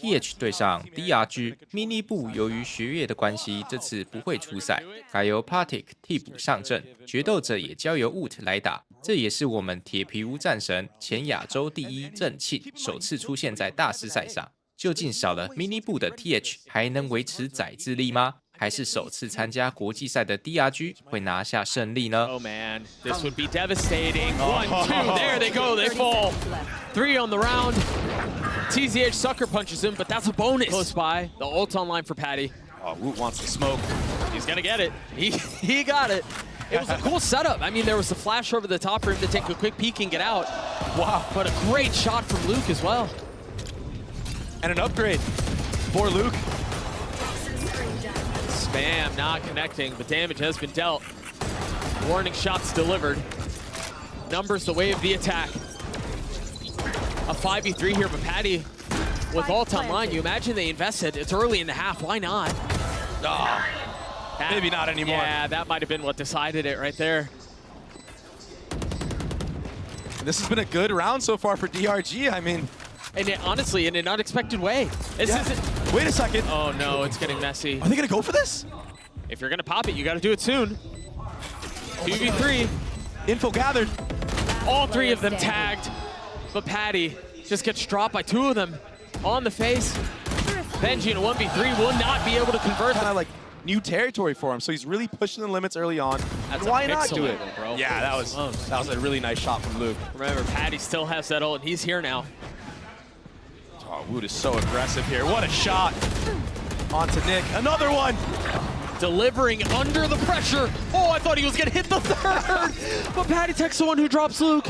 TH 对上 DRG mini 部，由于学业的关系，这次不会出赛，改由 PRX 替补上阵，决斗者也交由 Woot 来打。这也是我们铁皮屋战神前亚洲第一郑庆首次出现在大师赛上。究竟少了 mini 部的 TH 还能维持载智力吗？还是首次参加国际赛的 DRG 会拿下胜利呢 ？Oh man, this would be devastating. 1, 2, there they go, they fall. 3 on the round. TZH sucker punches him, but that's a bonus. Close by, the ult online for Patty. Oh, Woot wants to smoke. He's gonna get it. He got it. It was a cool setup. I mean, there was a flash over the top for him to take a quick peek and get out. Wow, but a great shot from Luke as well. And an upgrade for Luke. Spam not connecting, but damage has been dealt. Warning shots delivered. Numbers the way of the attack. A 5v3 here, but Patty with ult online, you imagine they invested. It's early in the half, why not? Oh, maybe not anymore. Yeah, that might have been what decided it right there. This has been a good round so far for DRG. I mean, and honestly, in an unexpected way. This isn't... Wait a second. Oh no, it's getting messy. Are they gonna go for this? If you're gonna pop it, you gotta do it soon. 2v3. Info gathered. All 3 of them tagged, but Patty just gets dropped by 2 of them on the face. Benji in a 1v3 will not be able to convert. Kind of like new territory for him, so he's really pushing the limits early on. That's why not do it? Bro. Yeah, that was a really nice shot from Luke. Remember, Patty still has that ult, and he's here now. Oh, Woot is so aggressive here. What a shot. On to Nick. Another one. Delivering under the pressure. Oh, I thought he was going to hit the 3rd. But Patty Tech's the one who drops Luke.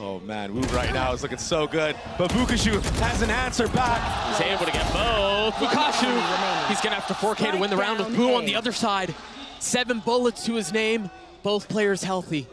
Oh, man. Woot right now is looking so good. But Vukashu has an answer back. He's able to get both. Vukashu, he's going to have to 4K to win the round with Boo on the other side. 7 bullets to his name. Both players healthy.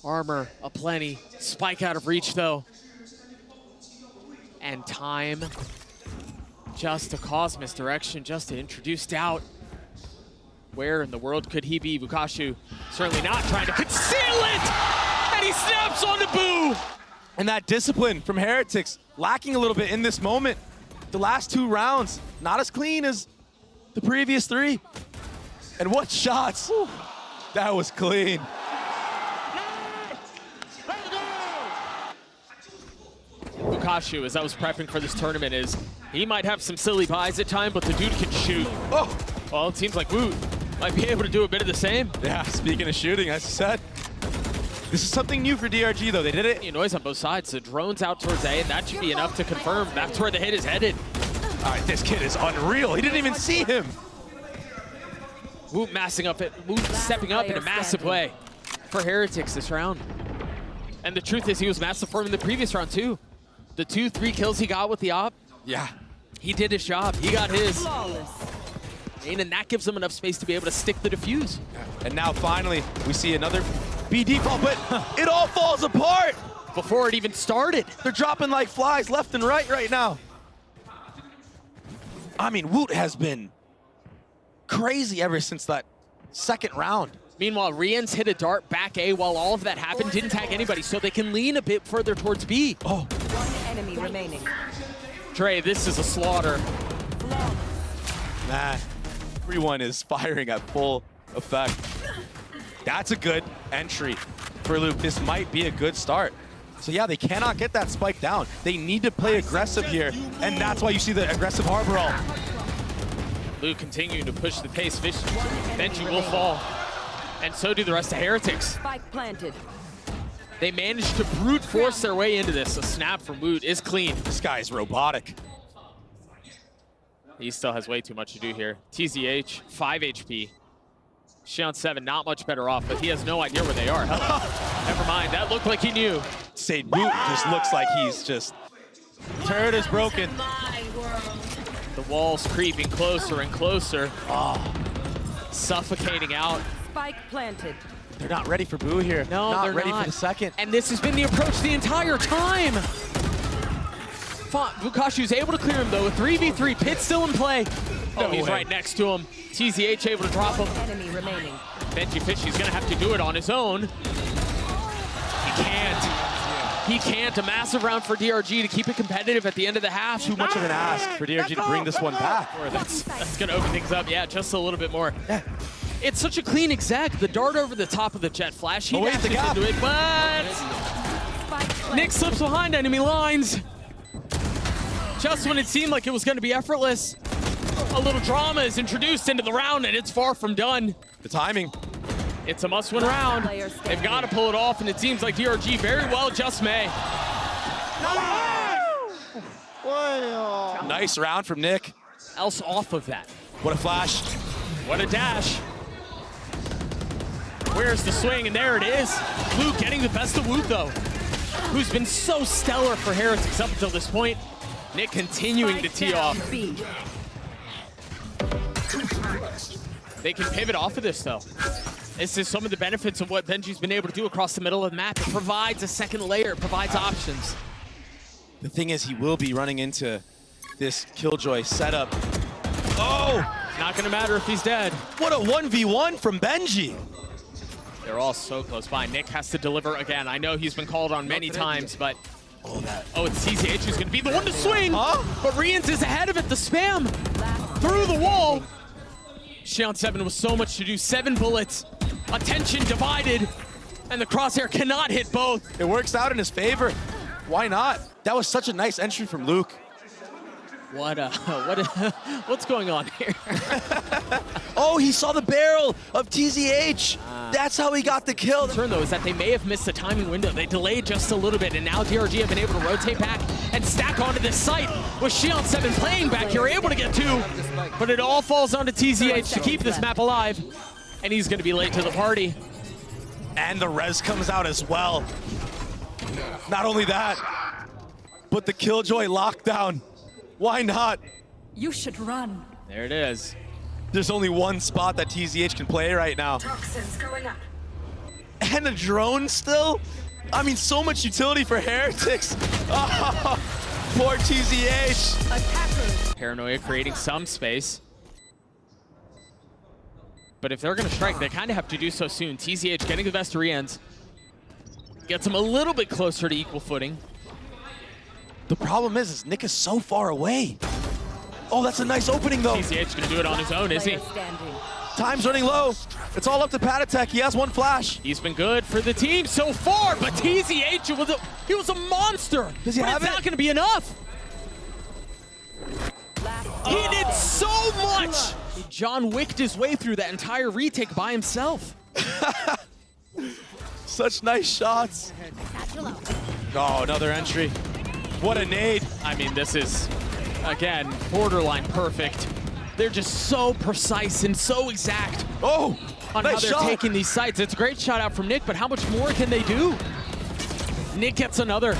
Armor aplenty. Spike out of reach, though. And time just to cause misdirection, just to introduce doubt. Where in the world could he be? Vukashu certainly not trying to conceal it! And he snaps onto Boo! And that discipline from Heretics lacking a little bit in this moment. The last 2 rounds, not as clean as the previous 3. And what shots! Whew. That was clean. Vukashu, as I was prepping for this tournament, is he might have some silly buys at time, but the dude can shoot. Oh! Well, it seems like Woot might be able to do a bit of the same. Yeah, speaking of shooting, as you said, this is something new for DRG, though. They did it. Noise on both sides. The drone's out towards A, and that should be enough to confirm that's where the hit is headed. All right, this kid is unreal. He didn't even see him. Woot Woot stepping up in a massive way for Heretics this round. And the truth is, he was massive for him in the previous round, too. The 2-3 kills he got with the op. Yeah. He did his job. He got his. And that gives him enough space to be able to stick the defuse. And now finally, we see another B default, but it all falls apart. Before it even started. They're dropping like flies left and right now. I mean, Woot has been crazy ever since that 2nd round. Meanwhile, Rien's hit a dart back A while all of that happened, didn't tag anybody, so they can lean a bit further towards B. Oh. 1 enemy remaining. Dre, this is a slaughter. Man, everyone is firing at full effect. That's a good entry for Luke. This might be a good start. So yeah, they cannot get that spike down. They need to play aggressive here, and that's why you see the aggressive harbor ult. Luke continuing to push the pace. Benji will fall. And so do the rest of Heretics. Spike planted. They managed to brute force their way into this. A snap from Woot is clean. This guy is robotic. He still has way too much to do here. TZH, 5 HP. Xion 7, not much better off, but he has no idea where they are. Never mind, that looked like he knew. Say Woot just looks like he's just... Turret is broken. The wall's creeping closer and closer. Oh, suffocating out. Spike planted. They're not ready for Boo here. No, not they're ready not. for the 2nd. And this has been the approach the entire time. Vukashu's able to clear him though. A 3v3, Pit still in play. Oh, he's right next to him. TZH able to drop him. Enemy remaining. Benji Fishy's gonna have to do it on his own. He can't. He can't. A massive round for DRG to keep it competitive at the end of the half. Too much of an ask for DRG to bring this one back. That's going to open things up, yeah, just a little bit more. Yeah. It's such a clean exec. The dart over the top of the jet flash. He dashes into it, but Nick slips behind enemy lines. Just when it seemed like it was going to be effortless, a little drama is introduced into the round, and it's far from done. The timing. It's a must-win round. They've got to pull it off, and it seems like DRG very well just may. Nice round from Nick. Else off of that. What a flash. What a dash. Where's the swing? And there it is. Luke getting the best of Woot, though, who's been so stellar for Heretics up until this point. Nick continuing to tee off. They can pivot off of this, though. This is some of the benefits of what Benji's been able to do across the middle of the map. It provides a second layer, it provides options. The thing is, he will be running into this Killjoy setup. Oh! Not gonna matter if he's dead. What a 1v1 from Benji! They're all so close by. Nick has to deliver again. I know he's been called on many times, but... Oh, it's TCH who's gonna be the one to swing! Huh? But Rians is ahead of it, the spam! Through the wall! Shion7 with so much to do, 7 bullets. Attention divided, and the crosshair cannot hit both. It works out in his favor. Why not? That was such a nice entry from Luke. What's going on here? Oh, he saw the barrel of TZH. That's how he got the kill. The concern, though, is that they may have missed the timing window. They delayed just a little bit, and now DRG have been able to rotate back and stack onto this site. With Shion7 playing back, you're able to get 2, but it all falls onto TZH to keep this map alive, and he's going to be late to the party. And the res comes out as well. Not only that, but the Killjoy lockdown. Why not? You should run. There it is. There's only one spot that TZH can play right now. Toxins going up. And a drone still? I mean, so much utility for Heretics. Oh, poor TZH. Attackers. Paranoia creating some space. But if they're going to strike, they kind of have to do so soon. TZH getting the best of Rians. Gets him a little bit closer to equal footing. The problem is Nick is so far away. Oh, that's a nice opening, though. TZH gonna do it on his own, is he? Time's running low. It's all up to Patatek. He has one flash. He's been good for the team so far, but TZH he was a monster. Does he have it's it? not gonna be enough. He did so much. John Wicked his way through that entire retake by himself. Such nice shots. Oh, another entry. What a nade. I mean, this is, again, borderline perfect. They're just so precise and so exact Oh, on nice how they're shot. taking these sites. It's a great shot out from Nick, but how much more can they do? Nick gets another.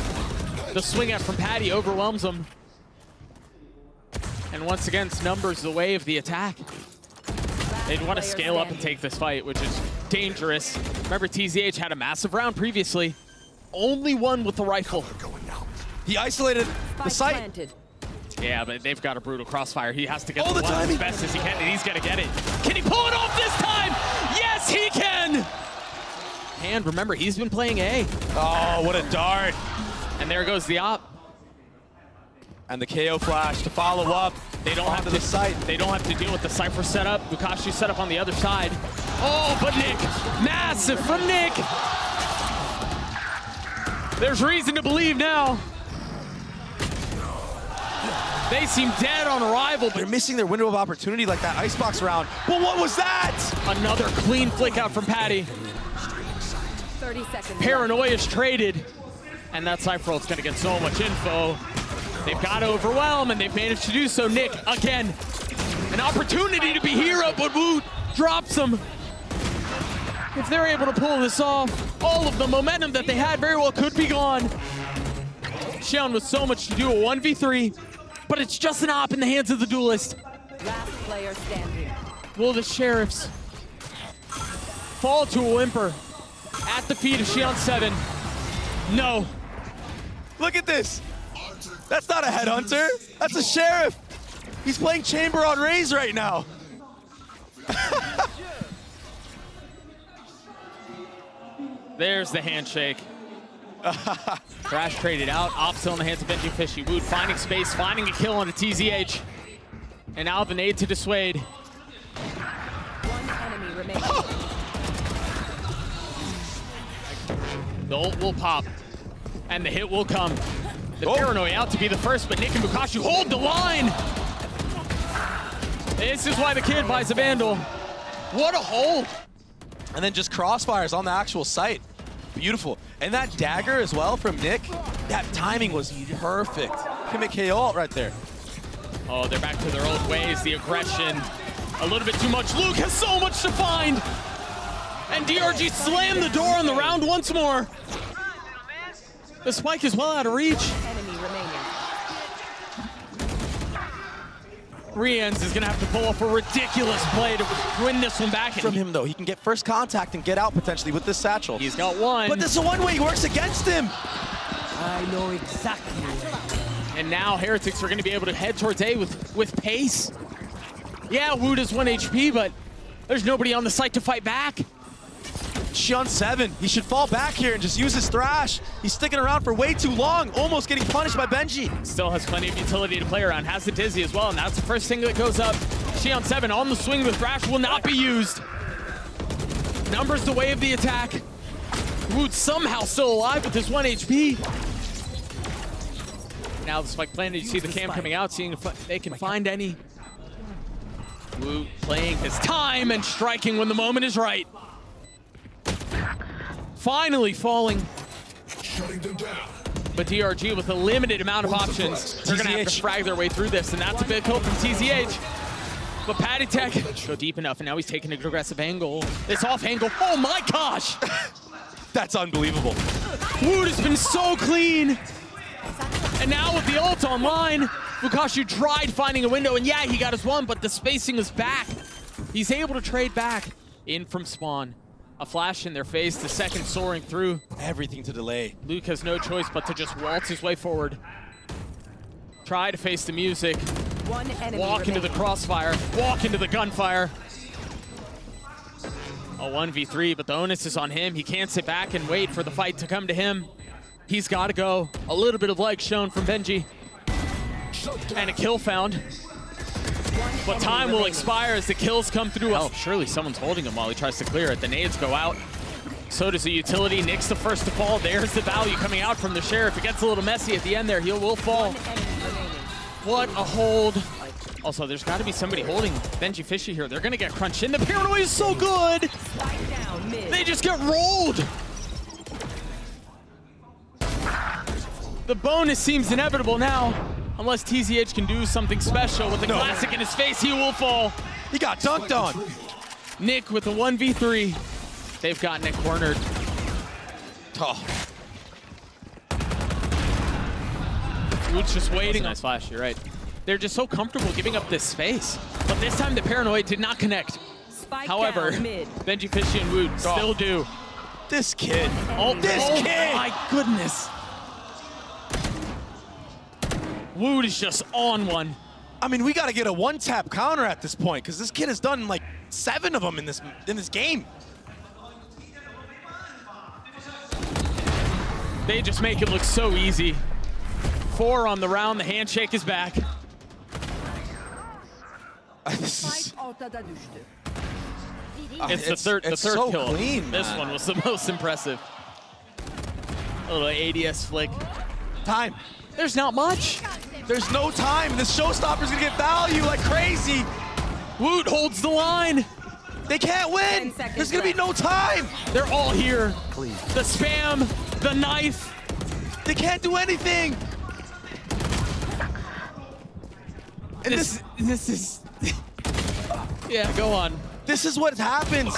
The swing out from Patty overwhelms him. And once again, it's numbers the way of the attack. They'd want to scale up and take this fight, which is dangerous. Remember, TZH had a massive round previously. Only one with the rifle. He isolated the site. Planted. Yeah, but they've got a brutal crossfire. He has to get Oh, the the one as timing. best as he can, and he's gonna get it. Can he pull it off this time? Yes, he can! And remember, he's been playing A. Oh, what a dart. And there goes the op. And the KO flash to follow up. They don't have Onto to the site. They don't have to deal with the Cypher setup. Bukashi's set up on the other side. Oh, but Nick, massive from Nick. There's reason to believe now. They seem dead on arrival, They're but missing their window of opportunity like that icebox round. But what was that? another clean flick out from Patty. 30 seconds. Paranoia is traded, and that Cypher ult's gonna get so much info. They've got to overwhelm, and they've managed to do so. Nick, again, an opportunity to be hero, but Woot drops him. If they're able to pull this off, all of the momentum that they had very well could be gone. Xion with so much to do, a 1v3, but it's just an op in the hands of the duelist. Last player standing. Will the Sheriffs fall to a whimper at the feet of Shion7? No. Look at this. That's not a headhunter. That's a sheriff. He's playing Chamber on Raze right now. There's the handshake. Thrash traded out. Op still in the hands of Benji Fishy. Woot finding space, finding a kill on a TZH. And now the nade to dissuade. One enemy remaining. The ult will pop. And the hit will come. The Paranoid out to be the first, but Nick and Bukashu hold the line. This is why the kid buys a Vandal. What a hold. And then just crossfires on the actual site. Beautiful. And that dagger as well from Nick, that timing was perfect. Commit KO ult right there. Oh, they're back to their old ways. The aggression, a little bit too much. Luke has so much to find. And DRG slammed the door on the round once more. The spike is well out of reach. Enemy remaining. Rians is gonna have to pull off a ridiculous play to win this one back. From him though, he can get first contact and get out potentially with this satchel. He's got one. But this is one way he works against him. I know exactly. And now Heretics are gonna be able to head towards A with pace. Yeah, Woot is 1 HP, but there's nobody on the site to fight back. Xion 7, he should fall back here and just use his thrash. He's sticking around for way too long, almost getting punished by Benji. Still has plenty of utility to play around, has the Dizzy as well, and that's the first thing that goes up. Xion 7 on the swing with Thrash will not be used. Numbers the way of the attack. Woot somehow still alive with his 1 HP. Now the spike planted, you see the cam coming out, seeing if they can find any. Woot playing his time and striking when the moment is right. Finally falling. But DRG with a limited amount of options. They're gonna have to frag their way through this, and that's a big hope from TZH. But Patty Tech go deep enough, and now he's taking an aggressive angle. This off angle, oh my gosh! That's unbelievable. Woot has been so clean. And now with the ult online, Bukashu tried finding a window, and yeah, he got his one, but the spacing is back. He's able to trade back. In from spawn. A flash in their face, the second soaring through. Everything to delay. Luke has no choice but to just waltz his way forward. Try to face the music. One enemy Walk into the crossfire. Walk into the gunfire. A 1v3, but the onus is on him. He can't sit back and wait for the fight to come to him. He's got to go. A little bit of leg shown from Benji. And a kill found. But time will expire as the kills come through. Oh, surely someone's holding him while he tries to clear it. The nades go out. So does the utility. Nick's the first to fall. There's the value coming out from the Sheriff. It gets a little messy at the end there. He will fall. What a hold. Also, there's got to be somebody holding Benji Fishy here. They're going to get crunched in. The Paranoid is so good. They just get rolled. The bonus seems inevitable now. Unless TZH can do something special with the classic in his face, he will fall. He got dunked on. Nick with the 1v3. They've got Nick cornered. Oh. Woot's just waiting. Nice flash, you're right. They're just so comfortable giving up this space. But this time the Paranoid did not connect. However, Benji Fishy and Woot still do. This kid. Oh, this kid. My goodness. Woot is just on one. I mean, we got to get a one-tap counter at this point because this kid has done like 7 of them in this game. They just make it look so easy. 4 on the round. The handshake is back. This is, It's the third so kill. Clean, this man. one was the most impressive. A little ADS flick. Time. There's not much. There's no time. This showstopper's gonna get value like crazy. Woot holds the line. They can't win. There's gonna be no time. They're all here. The spam, the knife. They can't do anything. And This is. Yeah, go on. this is what happens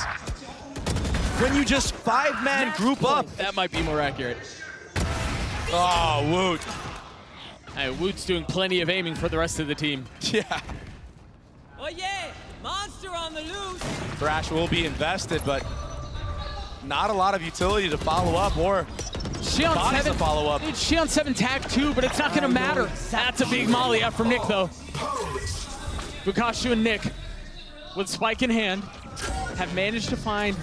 when you just 5-man group up. That might be more accurate. Oh, Woot. Hey, Woot's doing plenty of aiming for the rest of the team. Yeah. Oh yeah, monster on the loose. Thrash will be invested, but not a lot of utility to follow up or Xion bodies 7 to follow up. Xion 7 tag 2, but it's not gonna matter. That's a big molly out from Nick though. Bukashu and Nick, with spike in hand, have managed to find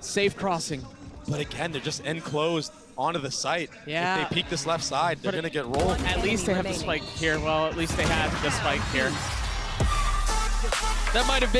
safe crossing. But again, they're just enclosed. onto the site. Yeah. If they peek this left side, they're But going to get rolled. At least they have the spike here. Well, at least they had the spike here. That might have been